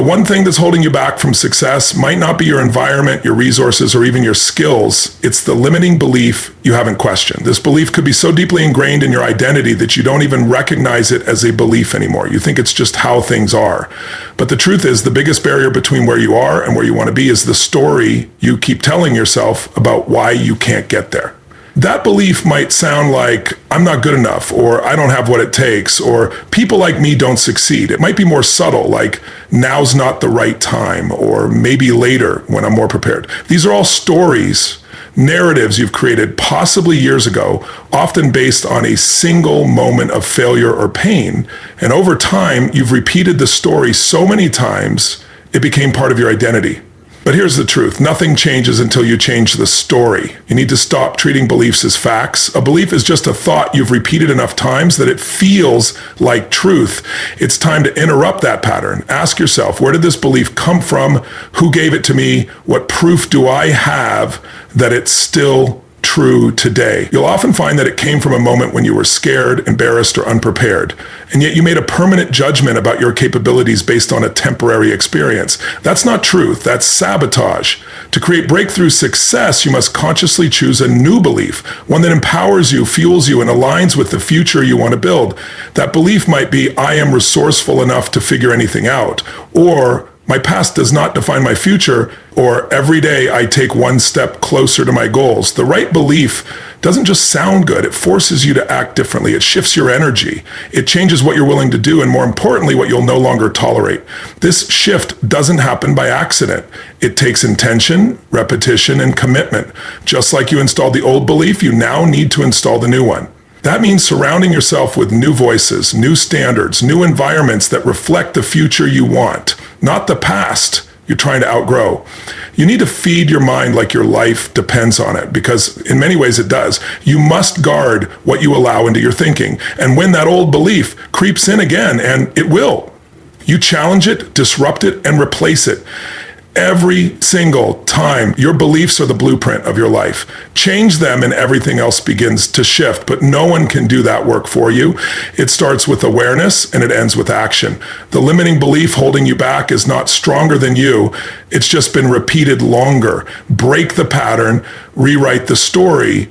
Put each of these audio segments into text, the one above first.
The one thing that's holding you back from success might not be your environment, your resources, or even your skills. It's the limiting belief you haven't questioned. This belief could be so deeply ingrained in your identity that you don't even recognize it as a belief anymore. You think it's just how things are. But the truth is, the biggest barrier between where you are and where you want to be is the story you keep telling yourself about why you can't get there. That belief might sound like, I'm not good enough, or I don't have what it takes, or people like me don't succeed. It might be more subtle, like now's not the right time, or maybe later when I'm more prepared. These are all stories, narratives you've created possibly years ago, often based on a single moment of failure or pain. And over time, you've repeated the story so many times, it became part of your identity. But here's the truth. Nothing changes until you change the story. You need to stop treating beliefs as facts. A belief is just a thought you've repeated enough times that it feels like truth. It's time to interrupt that pattern. Ask yourself, where did this belief come from? Who gave it to me? What proof do I have that it's still true today? You'll often find that it came from a moment when you were scared, embarrassed, or unprepared. And yet you made a permanent judgment about your capabilities based on a temporary experience. That's not truth, that's sabotage. To create breakthrough success, you must consciously choose a new belief, one that empowers you, fuels you, and aligns with the future you want to build. That belief might be, I am resourceful enough to figure anything out, or my past does not define my future, or every day I take one step closer to my goals. The right belief doesn't just sound good, it forces you to act differently. It shifts your energy. It changes what you're willing to do, and more importantly, what you'll no longer tolerate. This shift doesn't happen by accident. It takes intention, repetition, and commitment. Just like you installed the old belief, you now need to install the new one. That means surrounding yourself with new voices, new standards, new environments that reflect the future you want, not the past you're trying to outgrow. You need to feed your mind like your life depends on it, because in many ways it does. You must guard what you allow into your thinking. And when that old belief creeps in again, and it will, you challenge it, disrupt it, and replace it. Every single time, your beliefs are the blueprint of your life. Change them and everything else begins to shift, but no one can do that work for you. It starts with awareness and it ends with action. The limiting belief holding you back is not stronger than you. It's just been repeated longer. Break the pattern, rewrite the story.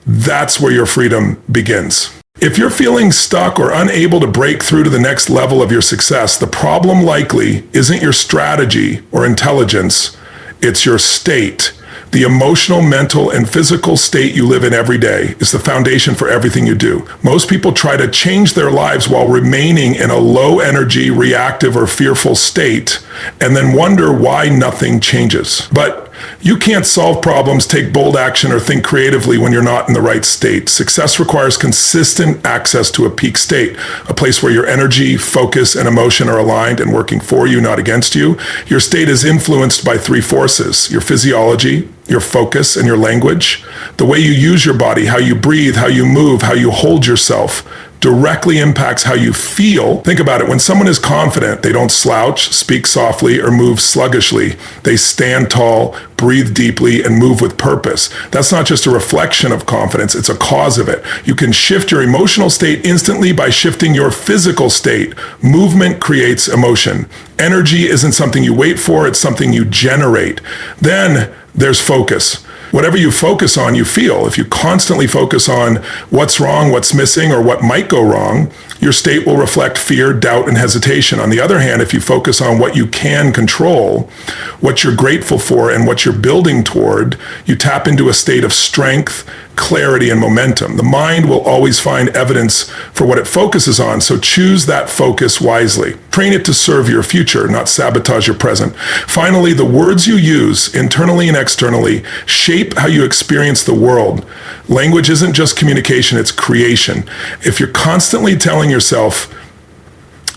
That's where your freedom begins. If you're feeling stuck or unable to break through to the next level of your success, the problem likely isn't your strategy or intelligence, it's your state. The emotional, mental, and physical state you live in every day is the foundation for everything you do. Most people try to change their lives while remaining in a low energy, reactive, or fearful state, and then wonder why nothing changes. But you can't solve problems, take bold action, or think creatively when you're not in the right state. Success requires consistent access to a peak state, a place where your energy, focus, and emotion are aligned and working for you, not against you. Your state is influenced by three forces: your physiology, your focus, and your language. The way you use your body, how you breathe, how you move, how you hold yourself, directly impacts how you feel. Think about it. When someone is confident, they don't slouch, speak softly, or move sluggishly. They stand tall, breathe deeply, and move with purpose. That's not just a reflection of confidence, it's a cause of it. You can shift your emotional state instantly by shifting your physical state. Movement creates emotion. Energy isn't something you wait for, it's something you generate. Then there's focus. Whatever you focus on, you feel. If you constantly focus on what's wrong, what's missing, or what might go wrong, your state will reflect fear, doubt, and hesitation. On the other hand, if you focus on what you can control, what you're grateful for, and what you're building toward, you tap into a state of strength, clarity, and momentum. The mind will always find evidence for what it focuses on, so choose that focus wisely. Train it to serve your future, not sabotage your present. Finally, the words you use, internally and externally, shape how you experience the world. Language isn't just communication, it's creation. If you're constantly telling yourself,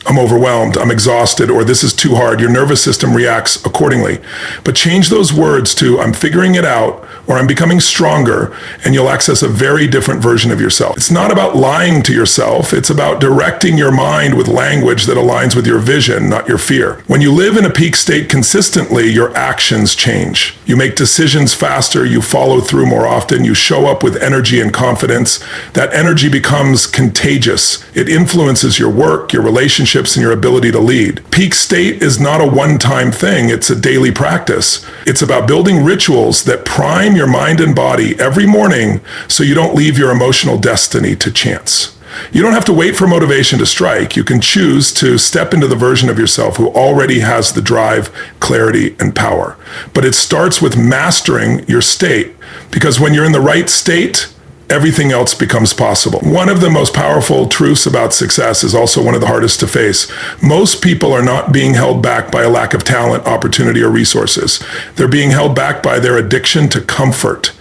I'm overwhelmed, I'm exhausted, or this is too hard, your nervous system reacts accordingly. But change those words to, I'm figuring it out, or I'm becoming stronger, and you'll access a very different version of yourself. It's not about lying to yourself, it's about directing your mind with language that aligns with your vision, not your fear. When you live in a peak state consistently, your actions change. You make decisions faster, you follow through more often, you show up with energy and confidence. That energy becomes contagious. It influences your work, your relationships, relationships, and your ability to lead. Peak state is not a one-time thing. It's a daily practice. It's about building rituals that prime your mind and body every morning so you don't leave your emotional destiny to chance. You don't have to wait for motivation to strike. You can choose to step into the version of yourself who already has the drive, clarity, and power. But it starts with mastering your state, because when you're in the right state, everything else becomes possible. One of the most powerful truths about success is also one of the hardest to face. Most people are not being held back by a lack of talent, opportunity, or resources. They're being held back by their addiction to comfort.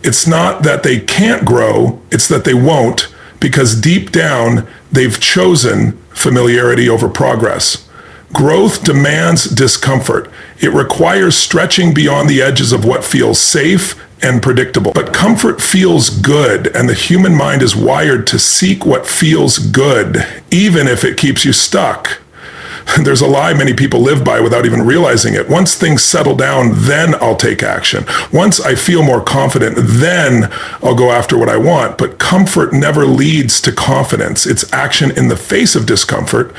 It's not that they can't grow, it's that they won't, because deep down, they've chosen familiarity over progress. Growth demands discomfort. It requires stretching beyond the edges of what feels safe and predictable. But comfort feels good, and the human mind is wired to seek what feels good, even if it keeps you stuck. There's a lie many people live by without even realizing it. Once things settle down, then I'll take action. Once I feel more confident, then I'll go after what I want. But comfort never leads to confidence. It's action in the face of discomfort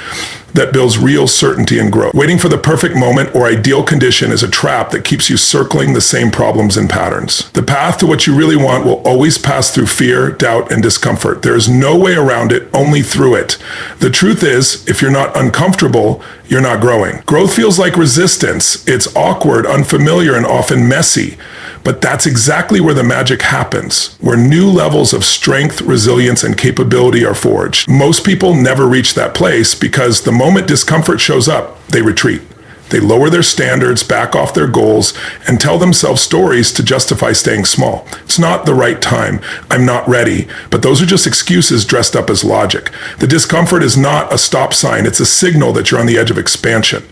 that builds real certainty and growth. Waiting for the perfect moment or ideal condition is a trap that keeps you circling the same problems and patterns. The path to what you really want will always pass through fear, doubt, and discomfort. There is no way around it, only through it. The truth is, if you're not uncomfortable, you're not growing. Growth feels like resistance. It's awkward, unfamiliar, and often messy. But that's exactly where the magic happens, where new levels of strength, resilience, and capability are forged. Most people never reach that place because the moment discomfort shows up, they retreat. They lower their standards, back off their goals, and tell themselves stories to justify staying small. It's not the right time. I'm not ready. But those are just excuses dressed up as logic. The discomfort is not a stop sign. It's a signal that you're on the edge of expansion.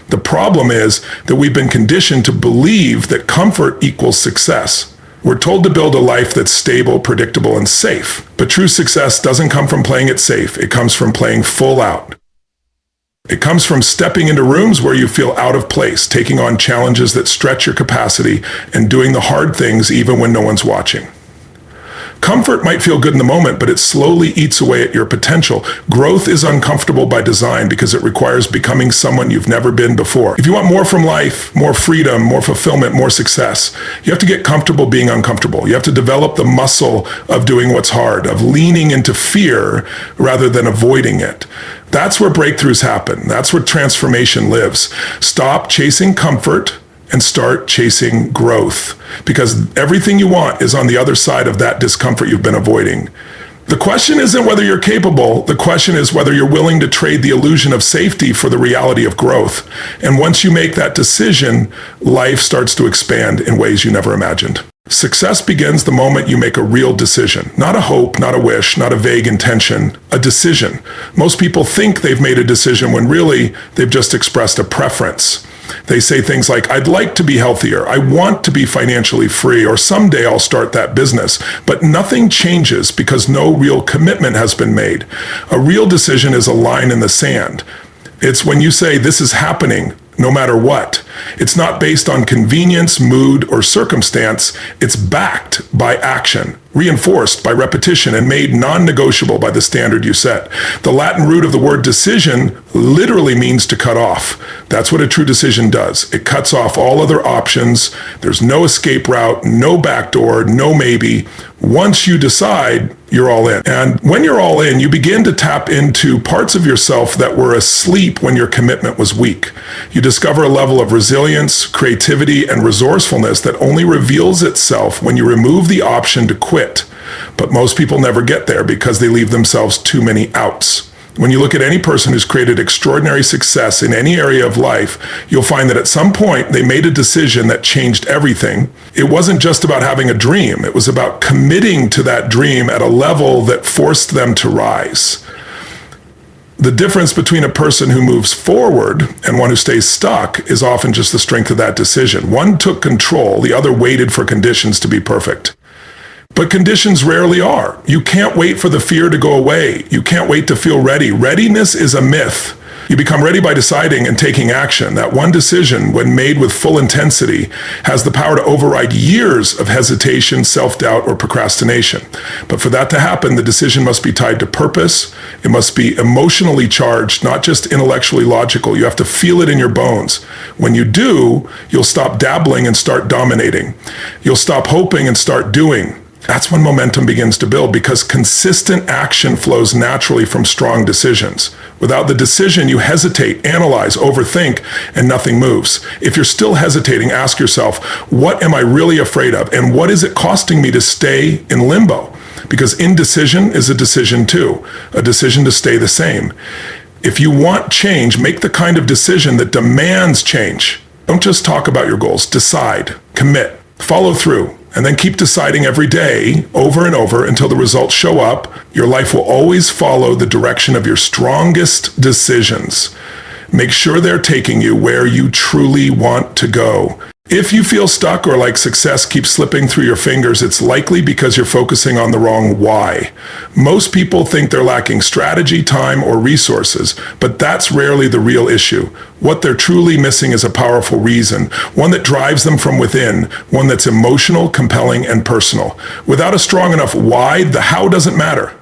The problem is that we've been conditioned to believe that comfort equals success. We're told to build a life that's stable, predictable, and safe. But true success doesn't come from playing it safe. It comes from playing full out. It comes from stepping into rooms where you feel out of place, taking on challenges that stretch your capacity, and doing the hard things even when no one's watching. Comfort might feel good in the moment, but it slowly eats away at your potential. Growth is uncomfortable by design because it requires becoming someone you've never been before. If you want more from life, more freedom, more fulfillment, more success, you have to get comfortable being uncomfortable. You have to develop the muscle of doing what's hard, of leaning into fear rather than avoiding it. That's where breakthroughs happen. That's where transformation lives. Stop chasing comfort and start chasing growth, because everything you want is on the other side of that discomfort you've been avoiding. The question isn't whether you're capable. The question is whether you're willing to trade the illusion of safety for the reality of growth. And once you make that decision, life starts to expand in ways you never imagined. Success begins the moment you make a real decision. Not a hope, not a wish, not a vague intention, a decision. Most people think they've made a decision when really they've just expressed a preference. They say things like, I'd like to be healthier, I want to be financially free, or someday I'll start that business. But nothing changes because no real commitment has been made. A real decision is a line in the sand. It's when you say this is happening no matter what. It's not based on convenience, mood, or circumstance. It's backed by action, reinforced by repetition, and made non-negotiable by the standard you set. The Latin root of the word decision literally means to cut off. That's what a true decision does. It cuts off all other options. There's no escape route, no backdoor, no maybe. Once you decide, you're all in. And when you're all in, you begin to tap into parts of yourself that were asleep when your commitment was weak. You discover a level of resilience, creativity, and resourcefulness that only reveals itself when you remove the option to quit. But most people never get there because they leave themselves too many outs. When you look at any person who's created extraordinary success in any area of life, you'll find that at some point they made a decision that changed everything. It wasn't just about having a dream. It was about committing to that dream at a level that forced them to rise. The difference between a person who moves forward and one who stays stuck is often just the strength of that decision. One took control, the other waited for conditions to be perfect. But conditions rarely are. You can't wait for the fear to go away. You can't wait to feel ready. Readiness is a myth. You become ready by deciding and taking action. That one decision, when made with full intensity, has the power to override years of hesitation, self-doubt, or procrastination. But for that to happen, the decision must be tied to purpose. It must be emotionally charged, not just intellectually logical. You have to feel it in your bones. When you do, you'll stop dabbling and start dominating. You'll stop hoping and start doing. That's when momentum begins to build, because consistent action flows naturally from strong decisions. Without the decision, you hesitate, analyze, overthink, and nothing moves. If you're still hesitating, ask yourself, what am I really afraid of? And what is it costing me to stay in limbo? Because indecision is a decision too, a decision to stay the same. If you want change, make the kind of decision that demands change. Don't just talk about your goals. Decide, commit, follow through. And then keep deciding every day, over and over, until the results show up. Your life will always follow the direction of your strongest decisions. Make sure they're taking you where you truly want to go. If you feel stuck or like success keeps slipping through your fingers, it's likely because you're focusing on the wrong why. Most people think they're lacking strategy, time, or resources, but that's rarely the real issue. What they're truly missing is a powerful reason, one that drives them from within, one that's emotional, compelling, and personal. Without a strong enough why, the how doesn't matter.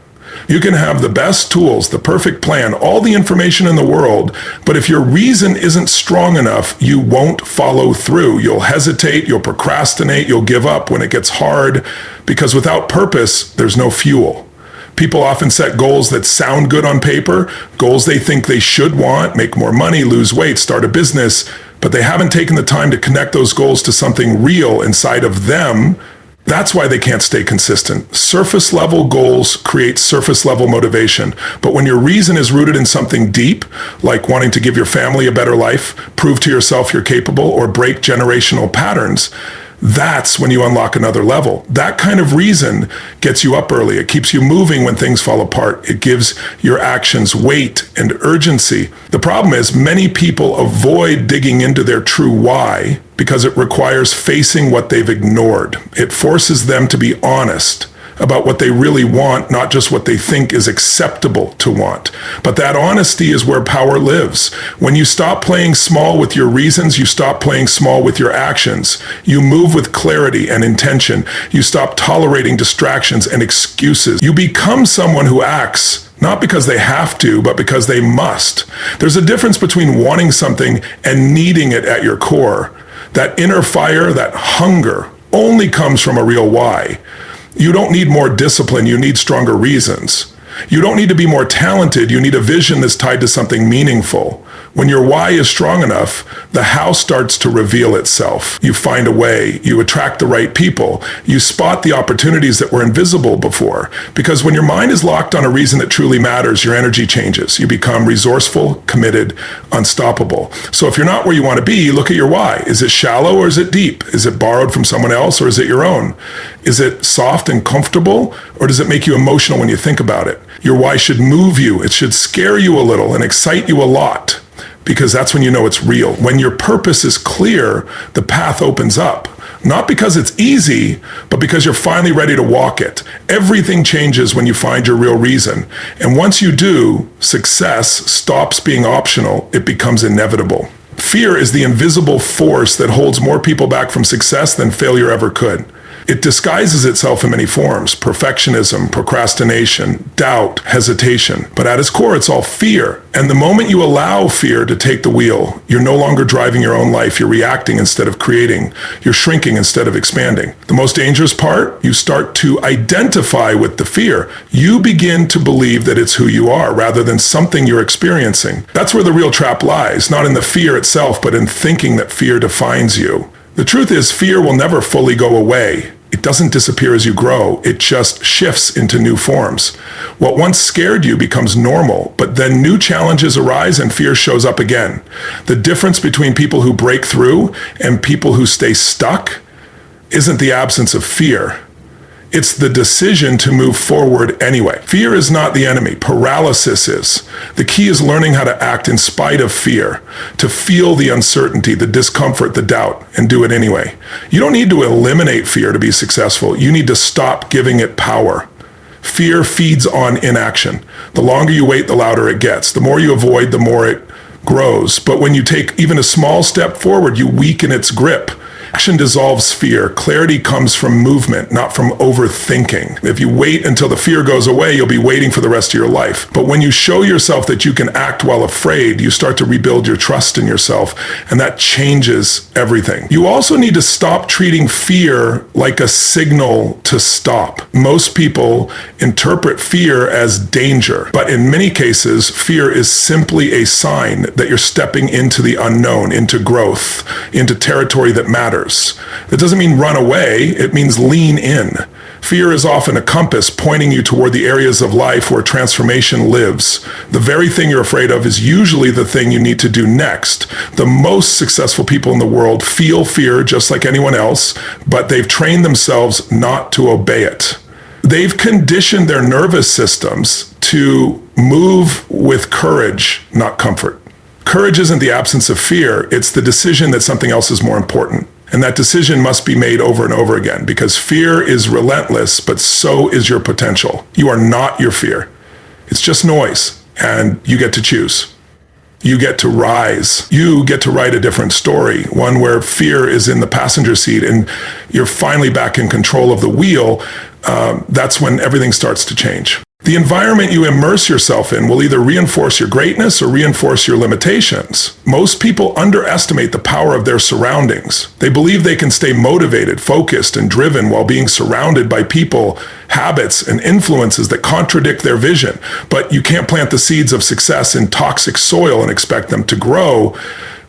You can have the best tools, the perfect plan, all the information in the world, but if your reason isn't strong enough, you won't follow through. You'll hesitate, you'll procrastinate, you'll give up when it gets hard, because without purpose, there's no fuel. People often set goals that sound good on paper, goals they think they should want, make more money, lose weight, start a business, but they haven't taken the time to connect those goals to something real inside of them. That's why they can't stay consistent. Surface level goals create surface level motivation. But when your reason is rooted in something deep, like wanting to give your family a better life, prove to yourself you're capable, or break generational patterns, that's when you unlock another level. That kind of reason gets you up early. It keeps you moving when things fall apart. It gives your actions weight and urgency. The problem is many people avoid digging into their true why because it requires facing what they've ignored. It forces them to be honest about what they really want, not just what they think is acceptable to want. But that honesty is where power lives. When you stop playing small with your reasons, you stop playing small with your actions. You move with clarity and intention. You stop tolerating distractions and excuses. You become someone who acts not because they have to, but because they must. There's a difference between wanting something and needing it at your core. That inner fire, that hunger, only comes from a real why. You don't need more discipline, you need stronger reasons. You don't need to be more talented, you need a vision that's tied to something meaningful. When your why is strong enough, the how starts to reveal itself. You find a way, you attract the right people, you spot the opportunities that were invisible before. Because when your mind is locked on a reason that truly matters, your energy changes. You become resourceful, committed, unstoppable. So if you're not where you want to be, look at your why. Is it shallow or is it deep? Is it borrowed from someone else or is it your own? Is it soft and comfortable or does it make you emotional when you think about it? Your why should move you. It should scare you a little and excite you a lot, because that's when you know it's real. When your purpose is clear, the path opens up. Not because it's easy, but because you're finally ready to walk it. Everything changes when you find your real reason. And once you do, success stops being optional. It becomes inevitable. Fear is the invisible force that holds more people back from success than failure ever could. It disguises itself in many forms: perfectionism, procrastination, doubt, hesitation. But at its core, it's all fear. And the moment you allow fear to take the wheel, you're no longer driving your own life. You're reacting instead of creating. You're shrinking instead of expanding. The most dangerous part, you start to identify with the fear. You begin to believe that it's who you are rather than something you're experiencing. That's where the real trap lies, not in the fear itself, but in thinking that fear defines you. The truth is, fear will never fully go away. It doesn't disappear as you grow. It just shifts into new forms. What once scared you becomes normal, but then new challenges arise and fear shows up again. The difference between people who break through and people who stay stuck isn't the absence of fear. It's the decision to move forward anyway. Fear is not the enemy. Paralysis is. The key is learning how to act in spite of fear, to feel the uncertainty, the discomfort, the doubt, and do it anyway. You don't need to eliminate fear to be successful. You need to stop giving it power. Fear feeds on inaction. The longer you wait, the louder it gets. The more you avoid, the more it grows. But when you take even a small step forward, you weaken its grip. Action dissolves fear. Clarity comes from movement, not from overthinking. If you wait until the fear goes away, you'll be waiting for the rest of your life. But when you show yourself that you can act while afraid, you start to rebuild your trust in yourself, and that changes everything. You also need to stop treating fear like a signal to stop. Most people interpret fear as danger, but in many cases, fear is simply a sign that you're stepping into the unknown, into growth, into territory that matters. That doesn't mean run away, it means lean in. Fear is often a compass pointing you toward the areas of life where transformation lives. The very thing you're afraid of is usually the thing you need to do next. The most successful people in the world feel fear just like anyone else, but they've trained themselves not to obey it. They've conditioned their nervous systems to move with courage, not comfort. Courage isn't the absence of fear, it's the decision that something else is more important. And that decision must be made over and over again, because fear is relentless, but so is your potential. You are not your fear. It's just noise, and you get to choose. You get to rise. You get to write a different story, one where fear is in the passenger seat and you're finally back in control of the wheel. That's when everything starts to change. The environment you immerse yourself in will either reinforce your greatness or reinforce your limitations. Most people underestimate the power of their surroundings. They believe they can stay motivated, focused, and driven while being surrounded by people, habits, and influences that contradict their vision. But you can't plant the seeds of success in toxic soil and expect them to grow.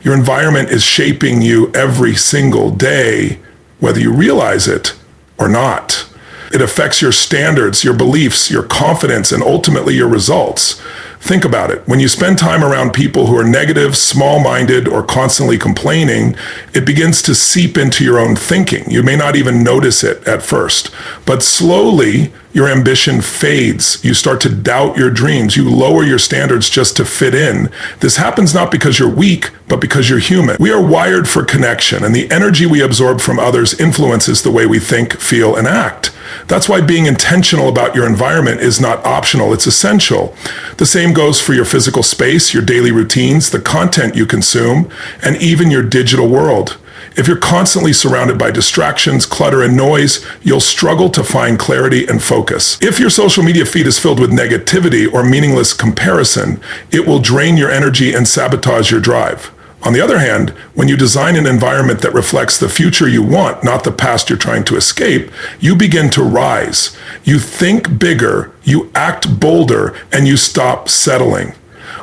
Your environment is shaping you every single day, whether you realize it or not. It affects your standards, your beliefs, your confidence, and ultimately your results. Think about it. When you spend time around people who are negative, small-minded, or constantly complaining, it begins to seep into your own thinking. You may not even notice it at first, but slowly your ambition fades. You start to doubt your dreams. You lower your standards just to fit in. This happens not because you're weak, but because you're human. We are wired for connection, and the energy we absorb from others influences the way we think, feel, and act. That's why being intentional about your environment is not optional, it's essential. The same goes for your physical space, your daily routines, the content you consume, and even your digital world. If you're constantly surrounded by distractions, clutter, and noise, you'll struggle to find clarity and focus. If your social media feed is filled with negativity or meaningless comparison, it will drain your energy and sabotage your drive. On the other hand, when you design an environment that reflects the future you want, not the past you're trying to escape, you begin to rise. You think bigger, you act bolder, and you stop settling.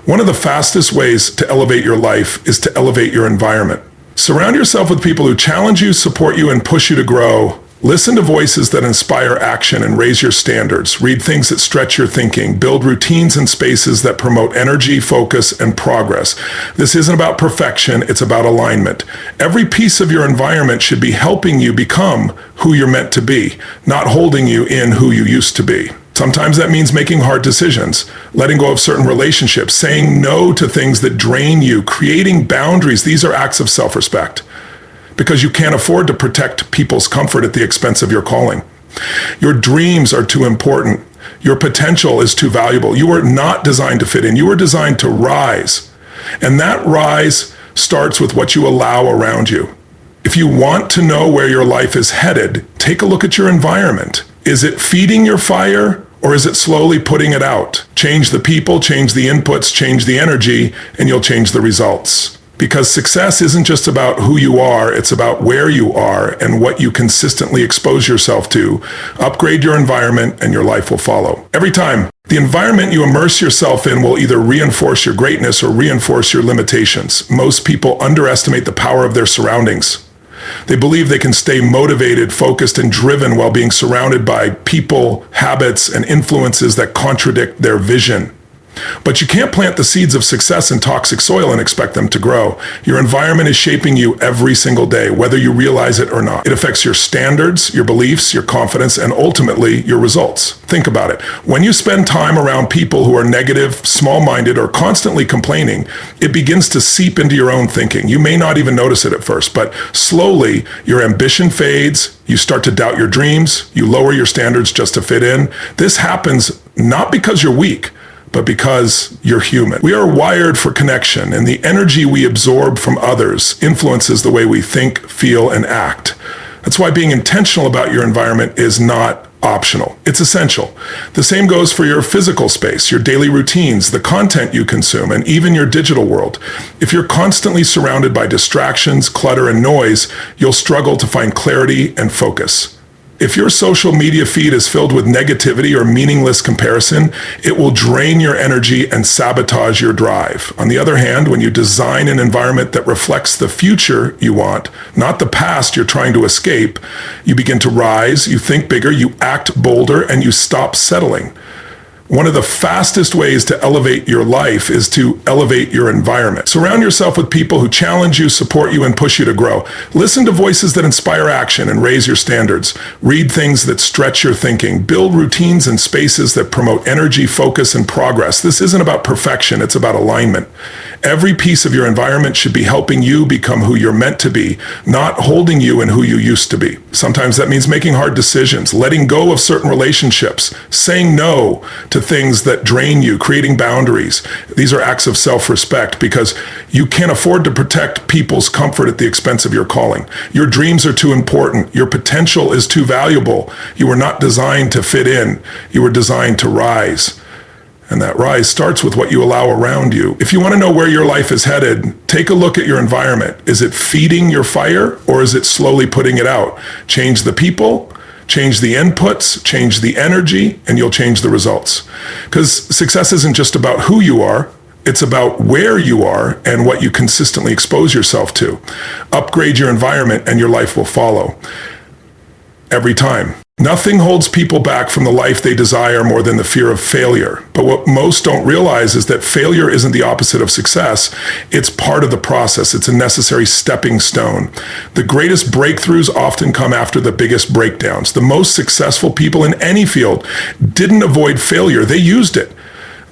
One of the fastest ways to elevate your life is to elevate your environment. Surround yourself with people who challenge you, support you, and push you to grow. Listen to voices that inspire action and raise your standards. Read things that stretch your thinking. Build routines and spaces that promote energy, focus, and progress. This isn't about perfection, it's about alignment. Every piece of your environment should be helping you become who you're meant to be, not holding you in who you used to be. Sometimes that means making hard decisions, letting go of certain relationships, saying no to things that drain you, creating boundaries. These are acts of self-respect, because you can't afford to protect people's comfort at the expense of your calling. Your dreams are too important. Your potential is too valuable. You are not designed to fit in. You are designed to rise. And that rise starts with what you allow around you. If you want to know where your life is headed, take a look at your environment. Is it feeding your fire, or is it slowly putting it out? Change the people, change the inputs, change the energy, and you'll change the results. Because success isn't just about who you are, it's about where you are and what you consistently expose yourself to. Upgrade your environment and your life will follow. Every time. The environment you immerse yourself in will either reinforce your greatness or reinforce your limitations. Most people underestimate the power of their surroundings. They believe they can stay motivated, focused, and driven while being surrounded by people, habits, and influences that contradict their vision. But you can't plant the seeds of success in toxic soil and expect them to grow. Your environment is shaping you every single day, whether you realize it or not. It affects your standards, your beliefs, your confidence, and ultimately your results. Think about it. When you spend time around people who are negative, small-minded, or constantly complaining, it begins to seep into your own thinking. You may not even notice it at first, but slowly your ambition fades, you start to doubt your dreams, you lower your standards just to fit in. This happens not because you're weak, but because you're human. We are wired for connection, and the energy we absorb from others influences the way we think, feel, and act. That's why being intentional about your environment is not optional. It's essential. The same goes for your physical space, your daily routines, the content you consume, and even your digital world. If you're constantly surrounded by distractions, clutter, and noise, you'll struggle to find clarity and focus. If your social media feed is filled with negativity or meaningless comparison, it will drain your energy and sabotage your drive. On the other hand, when you design an environment that reflects the future you want, not the past you're trying to escape, you begin to rise, you think bigger, you act bolder, and you stop settling. One of the fastest ways to elevate your life is to elevate your environment. Surround yourself with people who challenge you, support you, and push you to grow. Listen to voices that inspire action and raise your standards. Read things that stretch your thinking. Build routines and spaces that promote energy, focus, and progress. This isn't about perfection, it's about alignment. Every piece of your environment should be helping you become who you're meant to be, not holding you in who you used to be. Sometimes that means making hard decisions, letting go of certain relationships, saying no to things that drain you, creating boundaries. These are acts of self-respect because you can't afford to protect people's comfort at the expense of your calling. Your dreams are too important. Your potential is too valuable. You were not designed to fit in. You were designed to rise. And that rise starts with what you allow around you. If you want to know where your life is headed, take a look at your environment. Is it feeding your fire or is it slowly putting it out? Change the people, change the inputs, change the energy, and you'll change the results. Because success isn't just about who you are, it's about where you are and what you consistently expose yourself to. Upgrade your environment and your life will follow. Every time. Nothing holds people back from the life they desire more than the fear of failure. But what most don't realize is that failure isn't the opposite of success. It's part of the process. It's a necessary stepping stone. The greatest breakthroughs often come after the biggest breakdowns. The most successful people in any field didn't avoid failure. They used it.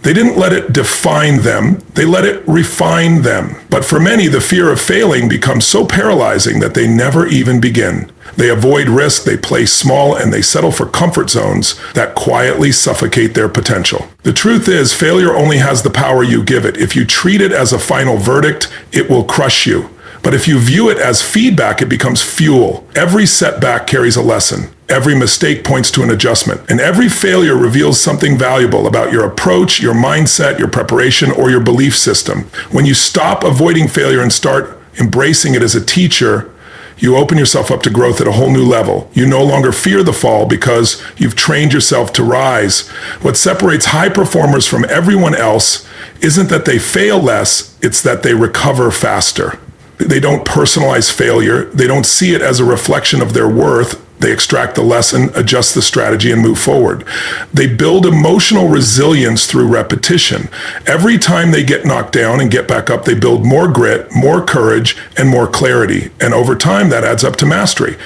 They didn't let it define them. They let it refine them. But for many, the fear of failing becomes so paralyzing that they never even begin. They avoid risk, they play small, and they settle for comfort zones that quietly suffocate their potential. The truth is, failure only has the power you give it. If you treat it as a final verdict, it will crush you. But if you view it as feedback, it becomes fuel. Every setback carries a lesson. Every mistake points to an adjustment. And every failure reveals something valuable about your approach, your mindset, your preparation, or your belief system. When you stop avoiding failure and start embracing it as a teacher, you open yourself up to growth at a whole new level. You no longer fear the fall because you've trained yourself to rise. What separates high performers from everyone else isn't that they fail less, it's that they recover faster. They don't personalize failure. They don't see it as a reflection of their worth. They extract the lesson, adjust the strategy, and move forward. They build emotional resilience through repetition. Every time they get knocked down and get back up, they build more grit, more courage, and more clarity. And over time, that adds up to mastery.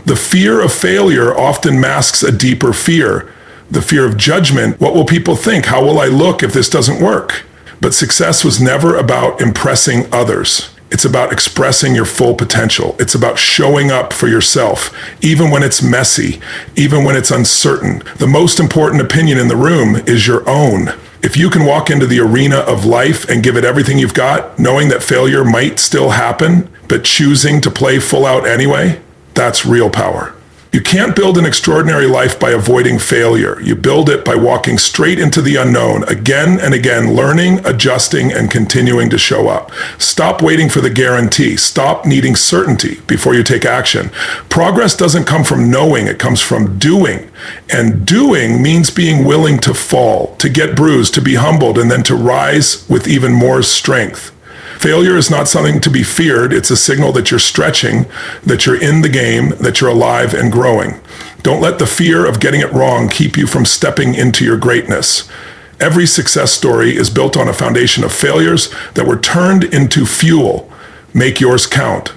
The fear of failure often masks a deeper fear. The fear of judgment. What will people think? How will I look if this doesn't work? But success was never about impressing others. It's about expressing your full potential. It's about showing up for yourself, even when it's messy, even when it's uncertain. The most important opinion in the room is your own. If you can walk into the arena of life and give it everything you've got, knowing that failure might still happen, but choosing to play full out anyway, that's real power. You can't build an extraordinary life by avoiding failure. You build it by walking straight into the unknown, again and again, learning, adjusting, and continuing to show up. Stop waiting for the guarantee. Stop needing certainty before you take action. Progress doesn't come from knowing, it comes from doing. And doing means being willing to fall, to get bruised, to be humbled, and then to rise with even more strength. Failure is not something to be feared. It's a signal that you're stretching, that you're in the game, that you're alive and growing. Don't let the fear of getting it wrong keep you from stepping into your greatness. Every success story is built on a foundation of failures that were turned into fuel. Make yours count.